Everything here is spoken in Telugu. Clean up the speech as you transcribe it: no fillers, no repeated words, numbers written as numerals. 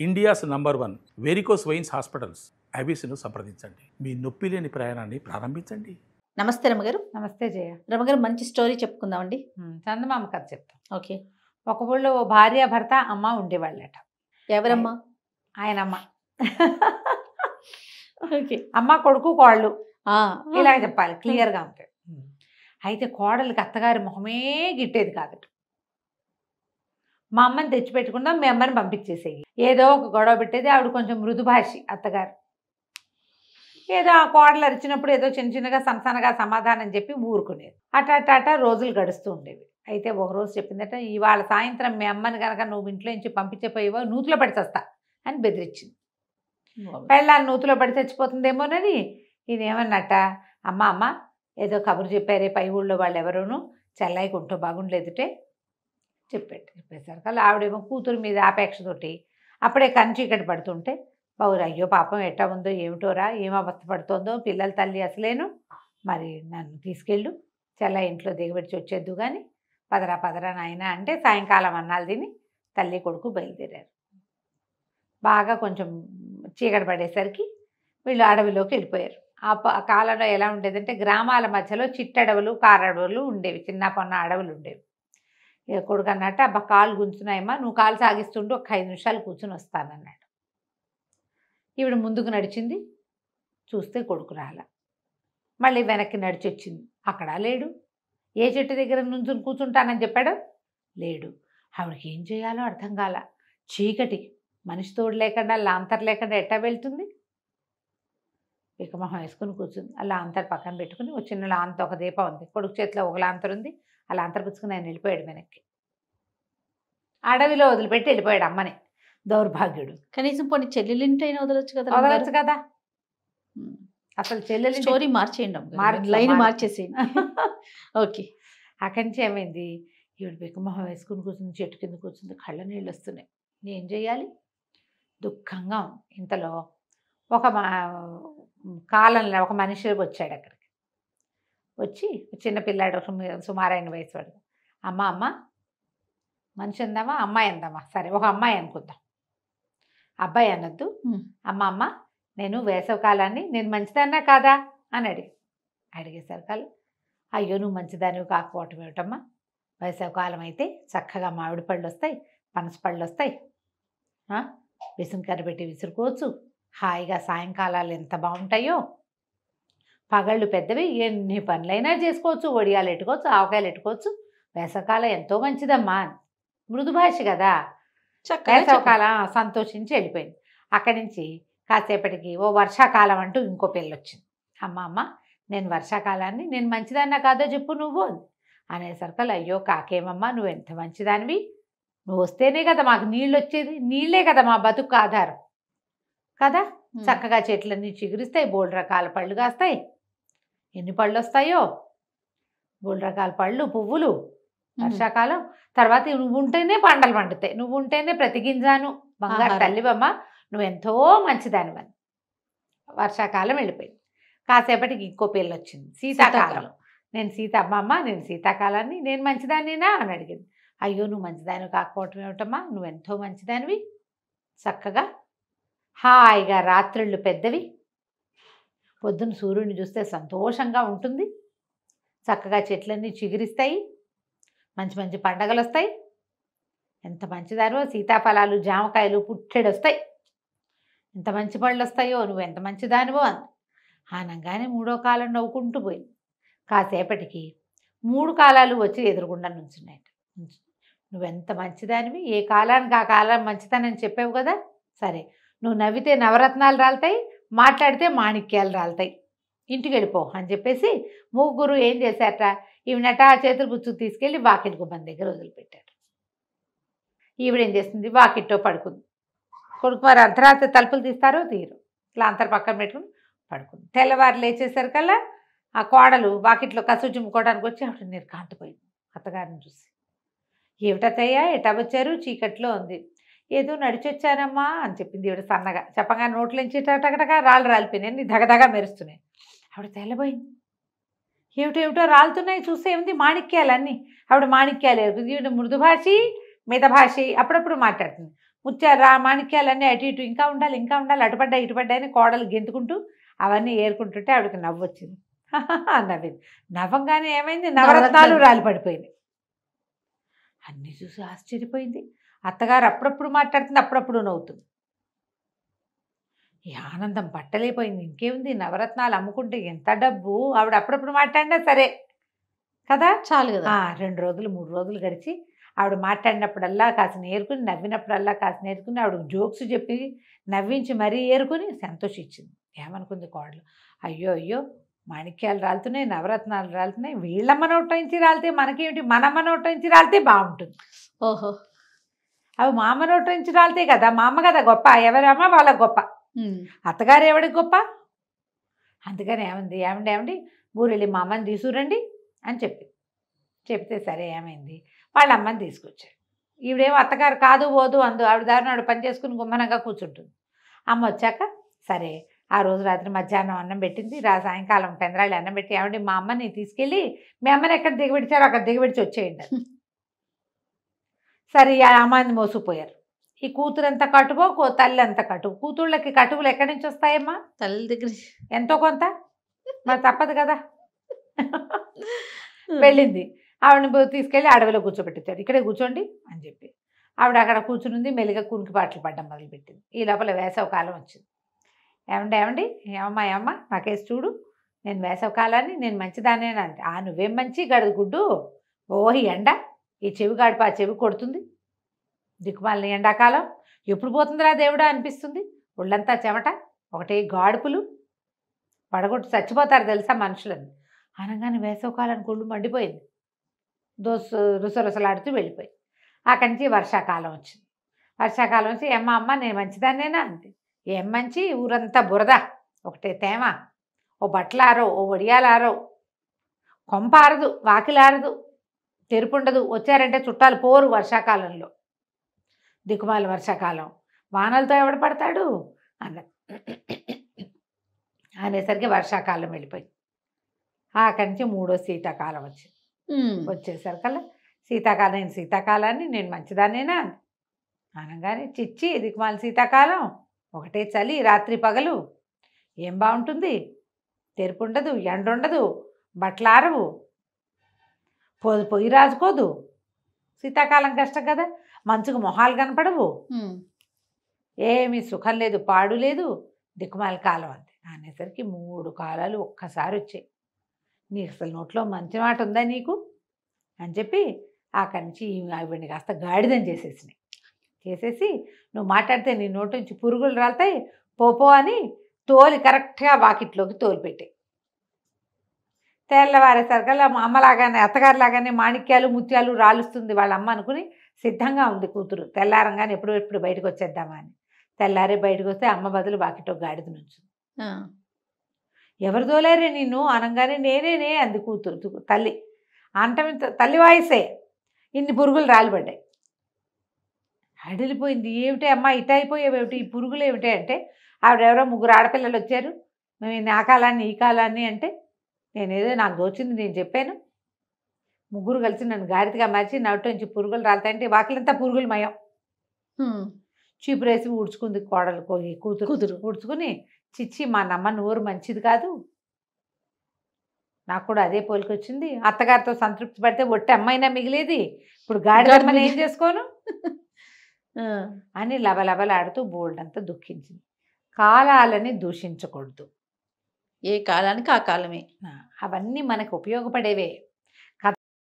India's number 1 varicose veins hospitals ఐబీసీను సంప్రదించండి. మీ నొప్పి లేని ప్రయాణాన్ని ప్రారంభించండి. నమస్తే రమగారు. నమస్తే జయ. రమగారు, మంచి స్టోరీ చెప్పుకుందామండి. చందమామ కథ చెప్తాం. ఓకే. ఒక ఊళ్ళో భార్య భర్త అమ్మ ఉండేవాళ్ళట. ఎవరమ్మా? ఆయనమ్మ. ఓకే. అమ్మ కొడుకు కోళ్ళు ఇలాగ ఇలా చెప్పాలి, క్లియర్గా ఉంటాయి. అయితే కోడలికి అత్తగారి మొహమే గిట్టేది కాదట. మా అమ్మని తెచ్చిపెట్టుకుందాం, మీ అమ్మని పంపించేసేయి. ఏదో ఒక గొడవ పెట్టేది. ఆవిడ కొంచెం మృదుభాషి అత్తగారు. ఏదో ఆ కోడలు అరిచినప్పుడు ఏదో చిన్న చిన్నగా సంసనగా సమాధానం చెప్పి ఊరుకునేది. అట రోజులు గడుస్తూ ఉండేవి. అయితే ఒకరోజు చెప్పిందట, ఇవాళ సాయంత్రం మీ అమ్మని కనుక నువ్వు ఇంట్లో నుంచి పంపించపోయేవో నూతులో పడి చస్తా అని బెదిరించింది. పెళ్ళాన్ని నూతులో పడి చచ్చిపోతుందేమోనని ఈయనేమన్నట్ట, అమ్మ ఏదో కబురు చెప్పారే పై ఊళ్ళో వాళ్ళు ఎవరోనూ చెల్లాయికి ఉంటూ బాగుండలేదుటే చెప్పేసరికి ఆవిడేమో కూతురు మీద ఆపేక్షతోటి అప్పుడే చీకటి పడుతుంటే పౌరు అయ్యో పాపం ఎట్టా ఉందో ఏమిటోరా, ఏం అవస్థ పడుతుందో, పిల్లల తల్లి అసలేను, మరి నన్ను తీసుకెళ్ళు చెల్ల ఇంట్లో దిగబెట్టి వచ్చేద్దు కానీ పదరా నాయన అంటే సాయంకాలం అన్నాలు తిని తల్లి కొడుకు బయలుదేరారు. బాగా కొంచెం చీకటి పడేసరికి వీళ్ళు అడవిలోకి వెళ్ళిపోయారు. ఆ కాలంలో ఎలా ఉండేదంటే గ్రామాల మధ్యలో చిట్టడవులు కారడవులు ఉండేవి, చిన్న పొన్న అడవులు ఉండేవి. ఇక కొడుకు అన్నట్టు అబ్బా కాళ్ళు గుంచున్నాయమ్మా, నువ్వు కాలు సాగిస్తుంటూ ఒక 5 నిమిషాలు కూర్చుని వస్తానన్నాడు. ఈవిడ ముందుకు నడిచింది, చూస్తే కొడుకు రాల. మళ్ళీ వెనక్కి నడిచి వచ్చింది, అక్కడ లేడు. ఏ చెట్టు దగ్గర నుంచుని కూర్చుంటానని చెప్పాడు, లేడు. ఆవిడకి ఏం చేయాలో అర్థం కాల. చీకటి, మనిషి తోడు లేకుండా లాంతర్ లేకుండా ఎట్టా వెళ్తుంది. వికమొహం వేసుకుని కూర్చుంది. ఆ లాంతర్ పక్కన పెట్టుకుని ఒక చిన్న లాంతర్, ఒక దీపం ఉంది, కొడుకు చేతిలో ఒక లాంతర్ ఉంది. ఆ లాంతర్ పుచ్చుకుని ఆయన వెళ్ళిపోయాడు వెనక్కి. అడవిలో వదిలిపెట్టి వెళ్ళిపోయాడు అమ్మని. దౌర్భాగ్యుడు. కనీసం పోనీ చెల్లెలింటైనా వదలొచ్చు కదా. వదలచ్చు కదా. అసలు చెల్లెలు స్టోరీ మార్చేయండి, లైన్ మార్చేసేయండి. ఓకే. అక్కడి నుంచి ఏమైంది, ఈవిడ బిక్కమొహం వేసుకుని కూర్చుంది, చెట్టు కింద కూర్చుంది, కళ్ళ నీళ్ళు వస్తున్నాయి. ఏం చేయాలి, దుఃఖంగా ఉంది. ఇంతలో ఒక కాలంలో ఒక మనిషి వచ్చాడు అక్కడికి. వచ్చి చిన్న పిల్లాడు, సుమారైన వయసు వాడు. అమ్మ మనిషి అందామా అమ్మాయి అందామా, సరే ఒక అమ్మాయి అనుకుందాం, అబ్బాయి అనొద్దు. అమ్మ నేను వేసవకాలాన్ని నేను మంచిదన్నా కాదా అని అడిగేసరికాలు, అయ్యో నువ్వు మంచిదానివి కాకపోవటం ఏమిటమ్మా, వేసవకాలం అయితే చక్కగా మామిడి పళ్ళు వస్తాయి, పనస పళ్ళు వస్తాయి, విసుంకర పెట్టి విసురుకోవచ్చు, హాయిగా సాయంకాలాలు ఎంత బాగుంటాయో, పగళ్ళు పెద్దవి, ఎన్ని పనులైనా చేసుకోవచ్చు, వడియాలు ఎట్టుకోవచ్చు, ఆవకాయలు ఎట్టుకోవచ్చు, వేసవకాలం ఎంతో మంచిదమ్మా. మృదుభాష కదా. వేసవకాలం సంతోషించి వెళ్ళిపోయింది. అక్కడి నుంచి కాసేపటికి ఓ వర్షాకాలం అంటూ ఇంకో పిల్ల వచ్చింది. అమ్మ నేను వర్షాకాలాన్ని నేను మంచిదాన్నా కాదో చెప్పు నువ్వు అనేసరికల్, అయ్యో కాకేమమ్మా నువ్వు ఎంత మంచిదానివి, నువ్వు వస్తేనే కదా మాకు నీళ్ళు వచ్చేది, నీళ్ళే కదా మా బతుకు ఆధారం కదా. చక్కగా చెట్లన్నీ చిగురిస్తాయి, బోల్డ్ రకాల పళ్ళు కాస్తాయి, ఎన్ని పళ్ళు వస్తాయో, బోల్డ్ రకాల పళ్ళు పువ్వులు వర్షాకాలం. తర్వాత నువ్వు ఉంటేనే పంటలు పండుతాయి, నువ్వు ఉంటేనే ప్రతి గింజాను బంగారు తల్లివమ్మ, నువ్వు ఎంతో మంచిదానివని. వర్షాకాలం వెళ్ళిపోయింది. కాసేపటికి ఇంకో పిల్ల వచ్చింది, శీతాకాలం. నేను శీతాకాలాన్ని నేను మంచిదానినా అని అడిగింది. అయ్యో నువ్వు మంచిదానివి కాకపోవటం ఏమిటమ్మా, నువ్వు ఎంతో మంచిదానివి, చక్కగా హాయిగా రాత్రిళ్ళు పెద్దవి, పొద్దున్న సూర్యుడిని చూస్తే సంతోషంగా ఉంటుంది, చక్కగా చెట్లన్నీ చిగురిస్తాయి, మంచి మంచి పండగలు వస్తాయి, ఎంత మంచిదానివో, సీతాఫలాలు జామకాయలు పుట్టెడు వస్తాయి, ఎంత మంచి పళ్ళు వస్తాయో, నువ్వు ఎంత మంచిదానివో అంది. అనగానే మూడో కాలం నవ్వుకుంటూ పోయింది. కాసేపటికి 3 కాలాలు వచ్చి ఎదురుగుండా నుంచున్నాయట. నువ్వెంత మంచిదానివి, ఏ కాలానికి ఆ కాలం మంచిదానని చెప్పావు కదా, సరే నువ్వు నవ్వితే నవరత్నాలు రాలుతాయి, మాట్లాడితే మాణిక్యాలు రాలుతాయి, ఇంటికి వెళ్ళిపో అని చెప్పేసి ముగ్గురు ఏం చేశారట, ఈవినట చేతులు పుచ్చుకు తీసుకెళ్ళి వాకిట్ గుమ్మం దగ్గర వదిలిపెట్టారు. ఈవిడేం చేస్తుంది, వాకిట్లో పడుకుంది. కొడుకు మరి అర్ధరాత్రి తలుపులు తీస్తారో తీరు, ఇట్లా అంతర్ పక్కన పెట్టుకుని పడుకుంది. తెల్లవారు లేచేసరికల్లా ఆ కోడలు వాకిట్లో కసు చుమ్ముకోవడానికి వచ్చి ఆవిడ నిర్ఘాంతపోయింది అత్తగారిని చూసి. ఏమిటత్తయ్యా ఎటా వచ్చారు, చీకట్లో ఉంది. ఏదో నడిచొచ్చానమ్మా అని చెప్పింది ఈవిడ సన్నగా. చెప్పగా నోట్లోంచి టకటక రాళ్ళు రాలిపోయినాయి, దగదగా మెరుస్తున్నాయి. ఆవిడ తెల్లబోయింది. ఏమిటో రాలుతున్నాయి, చూస్తే ఏముంది మాణిక్యాలన్నీ. ఆవిడ మాణిక్యాలు ఈవిడ మృదుభాషి మితభాషి అప్పుడప్పుడు మాట్లాడుతుంది. ముత్యాలు మాణిక్యాలన్నీ అటు ఇటు ఇంకా ఉండాలి అటుపడ్డా ఇటుపడ్డా అని కోడలు గెంతుకుంటూ అవన్నీ ఏరుకుంటుంటే ఆవిడకి నవ్వు వచ్చింది. నవ్వింది. నవ్వంగానే ఏమైంది, నవరత్నాలు రాలి పడిపోయినాయి. అన్నీ చూసి ఆశ్చర్యపోయింది. అత్తగారు అప్పుడప్పుడు మాట్లాడుతుంది, అప్పుడప్పుడు నవ్వుతుంది. ఈ ఆనందం పట్టలేకపోయింది. ఇంకేముంది, నవరత్నాలు అమ్ముకుంటే ఎంత డబ్బు. ఆవిడ అప్పుడప్పుడు మాట్లాడినా సరే కదా, చాలు కదా. 2 రోజులు 3 రోజులు గడిచి ఆవిడ మాట్లాడినప్పుడల్లా కాస్త నేర్చుకుని, నవ్వినప్పుడల్లా కాస్త నేర్చుకుని, ఆవిడ జోక్స్ చెప్పి నవ్వించి మరీ ఏరుకుని సంతోషించింది. ఏమనుకుంది కోడలు, అయ్యో మాణిక్యాలు రాలుతున్నాయి, నవరత్నాలు రాలుతున్నాయి, వీళ్ళమ్మ నోట్లో నుంచి రాలితే మనకేమిటి, మనమ్మ నోట్లో నుంచి రాలితే బాగుంటుంది. ఓహో. అవి మా అమ్మ నోట్లో నుంచి రాలితే కదా, మా అమ్మ కదా గొప్ప, ఎవరమ్మ వాళ్ళ గొప్ప, అత్తగారు ఎవడికి గొప్ప. అందుకని ఏమండి ఊరెళ్ళి మా అమ్మని తీసుకురండి అని చెప్తే సరే ఏమైంది, వాళ్ళ అమ్మని తీసుకొచ్చాడు. ఈవిడేమో అత్తగారు కాదు పోదు అందు, ఆవిడ దారిని ఆవిడ పని చేసుకుని గుమ్మనంగా కూర్చుంటుంది. అమ్మ వచ్చాక సరే ఆ రోజు రాత్రి మధ్యాహ్నం అన్నం పెట్టింది, సాయంకాలం పెందరాళ్ళు అన్నం పెట్టి, ఏమండి మా అమ్మని తీసుకెళ్ళి మీ అమ్మని ఎక్కడ దిగబెడిచారో అక్కడ దిగబెడిచి వచ్చేయండి. సరే ఆ అమ్మాయిని మోసుకుపోయారు. ఈ కూతురంతా కటువో తల్లి అంతా కటువు. కూతుళ్ళకి కటువులు ఎక్కడి నుంచి వస్తాయమ్మా, తల్లి దగ్గర ఎంతో కొంత, మరి తప్పదు కదా. వెళ్ళింది, ఆవిడని తీసుకెళ్ళి అడవిలో కూర్చోబెట్టించాడు. ఇక్కడే కూర్చోండి అని చెప్పి ఆవిడ అక్కడ కూర్చునింది. మెల్లిగా కునికి పాటలు పడ్డం మొదలుపెట్టింది. ఈ లోపల వేసవ కాలం వచ్చింది. ఏమండి ఏమమ్మా నాకేసి చూడు, నేను వేసవ కాలాన్ని నేను మంచిదానేనా అంటే, నువ్వేం మంచి గడదు గుడ్డు, ఓహి ఎండ, ఈ చెవి గాడిపా చెవి కొడుతుంది, దిక్కుమాలని ఎండాకాలం ఎప్పుడు పోతుందిరా దేవుడా అనిపిస్తుంది, ఒళ్ళంతా చెమట, ఒకటే గాడుపులు, పడగొట్టు చచ్చిపోతారు తెలుసా మనుషులని అనగానే వేసవకాలానికి ఒళ్ళు మండిపోయింది. రుసరుసలాడుతూ వెళ్ళిపోయింది. అక్కడి నుంచి వర్షాకాలం వచ్చింది. వర్షాకాలం వచ్చి అమ్మ నేను మంచిదాన్నేనా అంతే, ఏం మంచి, ఊరంతా బురద, ఒకటే తేమ, ఓ బట్టలారో ఓ వడియాలారో, కొంపారదు వాకిలారదు, తెరుపుండదు, వచ్చారంటే చుట్టాలు పోరు. వర్షాకాలంలో దిక్కుమాల వర్షాకాలం, వానలతో ఎవడ పడతాడు అనేసరికి వర్షాకాలం వెళ్ళిపోయింది. అక్కడి నుంచి 3వ శీతాకాలం వచ్చింది. వచ్చేసరికల్లా శీతాకాలాన్ని నేను మంచిదానేనా అనగానే, చిచ్చి దిక్కుమాల శీతాకాలం, ఒకటే చలి రాత్రి పగలు, ఏం బాగుంటుంది, తెరుపు ఉండదు, ఎండ ఉండదు, బట్టలారవు, పొయ్యి రాజుకోదు, శీతాకాలం కష్టం కదా, మంచుకు మొహాలు కనపడవు, ఏమీ సుఖం లేదు, పాడు లేదు, దిక్కుమాల కాలం అంతే అనేసరికి 3 కాలాలు ఒక్కసారి వచ్చాయి. నీకు అసలు నోట్లో మంచి మాట ఉందా నీకు అని చెప్పి అక్కడి నుంచి ఆవిడ్ని కాస్త గాడిదని చేసేసి నువ్వు మాట్లాడితే నీ నోటి నుంచి పురుగులు రాలుతాయి పోపో అని తోలి కరెక్ట్గా వాకిట్లోకి తోలిపెట్టాయి. తెల్లవారేసరికల్లా మా అమ్మలాగానే అత్తగారిలాగానే మాణిక్యాలు ముత్యాలు రాలుస్తుంది వాళ్ళ అమ్మ అనుకుని సిద్ధంగా ఉంది కూతురు. తెల్లారంగానే ఎప్పుడు బయటకు వచ్చేద్దామా అని. తెల్లారే బయటకు వస్తే అమ్మ బదులు వాకిట్లో గాడిద నుంచి, ఎవరు తోలేరే నిన్ను అనగానే నేనే అంది కూతురు. తల్లి అంటమే తల్లి వాయిసే, ఇన్ని పురుగులు రాలిపడ్డాయి. అడిలిపోయింది. ఏమిటి అమ్మ ఇట అయిపోయేవేమిటి, ఈ పురుగులు ఏమిటి అంటే, ఆవిడెవరో 3 ఆడపిల్లలు వచ్చారు, మేము ఆ కాలాన్ని ఈ కాలాన్ని అంటే, నేనేదో నాకు దోచింది నేను చెప్పాను, 3 కలిసి నన్ను గాడిదగా మార్చి నోటి నుంచి పురుగులు రాలుతాయంటే వాకిలంతా పురుగులు మయం. చీపురేసి ఊడ్చుకుంది కోడలు కూతురు ఊడ్చుకుని, చిచ్చి మా నమ్మ నోరు మంచిది కాదు, నాకు కూడా అదే పోలికొచ్చింది, అత్తగారితో సంతృప్తి పడితే ఒట్టి అమ్మైనా మిగిలేది, ఇప్పుడు గాడిదమ్మని ఏం చేసుకోను అని లబలబలాడుతూ బోల్డంతా దుఃఖించింది. కాలాలని దూషించకూడదు, ఏ కాలానికి ఆ కాలమే, అవన్నీ మనకు ఉపయోగపడేవే.